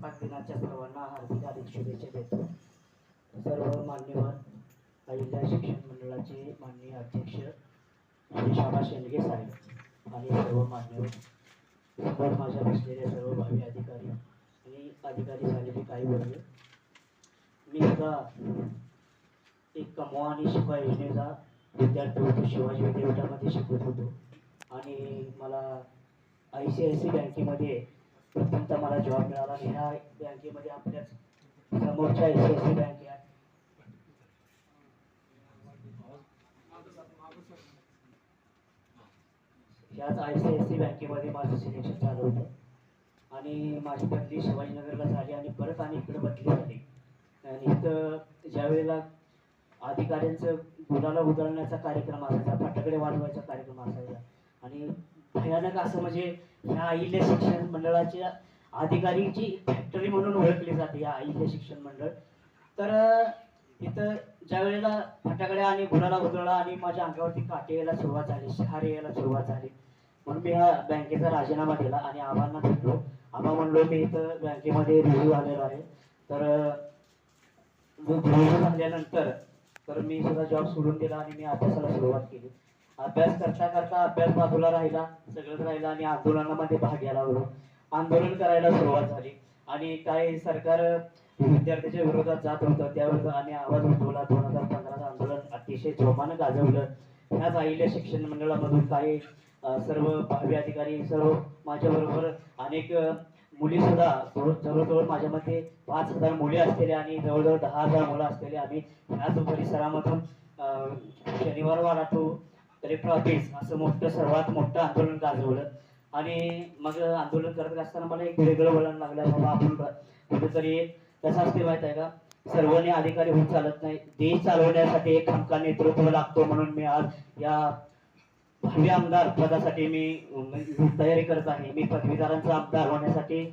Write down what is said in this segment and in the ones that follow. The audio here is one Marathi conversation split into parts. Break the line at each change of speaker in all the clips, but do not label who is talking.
प्रजासत्ताक दिनाच्या सर्वांना हार्दिक हार्दिक शुभेच्छा देतो. सर्व मान्यवर अहिल्या शिक्षण मंडळाचे माननीय अध्यक्ष श्री शाबा शेंडगे साहेब आणि सर्व मान्यवर, समोर माझ्या बसलेले सर्व भावी अधिकारी आणि अधिकारी झालेले काही वर्ग. मी सुद्धा एक कमवा आणि शिकवा योजनेचा विद्यार्थी होतो. शिवाजी विद्यापीठामध्ये शिकवत होतो आणि मला ICICI बँकेमध्ये प्रथमतः मला जॉब मिळाला. ह्या बँकेमध्ये आपल्याच समोरच्या ICICI बँक आहे, ह्याच ICICI बँकेमध्ये माझं सिलेक्शन झालं होतं आणि माझी बदली शिवाजीनगरला झाली आणि परत आणि इकडे बदली झाली. आणि इथं ज्यावेळेला अधिकाऱ्यांचं गुलाला उधळण्याचा कार्यक्रम असायचा, फटाकडे वाजवायचा कार्यक्रम असायचा आणि भयानक असं म्हणजे ह्या अहिल्या शिक्षण मंडळाच्या अधिकारीची फॅक्टरी म्हणून ओळखली जाते या अहिल्या शिक्षण मंडळ. तर इथं ज्या वेळेला फटाकड्या आणि गुलाला उधळला आणि माझ्या अंगावरती काटे यायला सुरुवात झाली, शहारे यायला सुरुवात झाली, म्हणून मी ह्या बँकेचा राजीनामा दिला आणि आबांना भेटलो. आबा म्हणलो मी इथं बँकेमध्ये रुजू आलेलो आहे. तर रुजू झाल्यानंतर तर मी सुद्धा जॉब सोडून दिला आणि मी अभ्यासाला सुरुवात केली. अभ्यास करता करता अभ्यास बाजूला राहिला, सगळंच राहिलं आणि आंदोलनामध्ये भाग घ्यायला लागलो. आंदोलन करायला सुरुवात झाली आणि काही सरकार विद्यार्थ्याच्या विरोधात जात होतं, त्यावेळेस आणि आवाज उठवला. 2015चं आंदोलन अतिशय जोमानं गाजवलं. ह्याच अहिल्या शिक्षण मंडळामधून काही सर्व भावी अधिकारी, सर्व माझ्याबरोबर अनेक मुली सुद्धा, जवळजवळ माझ्यामध्ये 5,000 मुली असलेले आणि जवळजवळ 10,000 मुलं असलेले आम्ही ह्याच परिसरामधून शनिवार वाडा टू कलेक्टर ऑफिस असं मोठं, सर्वात मोठं आंदोलन गाजवलं. आणि मग आंदोलन करत असताना मला एक वेगळं वळण लागलं, बाबा आपण कुठेतरी कसं असते माहित आहे का, सर्वांनी अधिकारी होऊन चालत नाही, देश चालवण्यासाठी एक खमका नेतृत्व लागतो. म्हणून मी आज या भावी आमदार पदासाठी मी तयारी करत आहे. मी पदवीधरांचा आमदार होण्यासाठी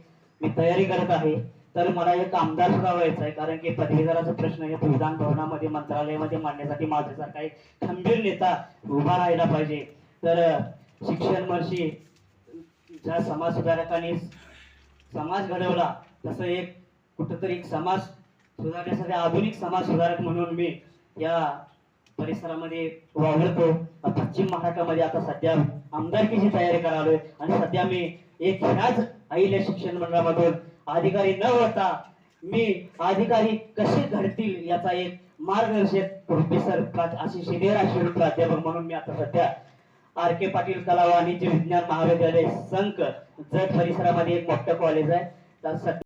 मी तयारी करत आहे. तर मला एक आमदार सुद्धा व्हायचा आहे, कारण की पदवीधराचा प्रश्न हे विधान भवनामध्ये, मंत्रालयामध्ये मांडण्यासाठी माझ्यासारखा एक खंबीर नेता उभा राहायला पाहिजे. तर शिक्षण वर्षी ज्या समाज सुधारकांनी समाज घडवला, तसं एक कुठंतरी एक समाज सुधारण्यासाठी आधुनिक समाज सुधारक म्हणून मी या परिसरामध्ये वावरतो. पश्चिम महाराष्ट्रामध्ये आता सध्या आमदारकीची तयारी करालोय आणि सध्या मी एक ह्याच अहिल्या शिक्षण मंडळामधून अधिकारी न होता मी अधिकारी कसे घडतील याचा एक मार्गदर्शक प्रोफेसर अशी सिनियर असिस्टंट प्राध्यापक म्हणून मी आता सध्या RK पाटील कला व वाणिज्य विज्ञान महाविद्यालय संक जत परिसरामध्ये एक मोठं कॉलेज आहे.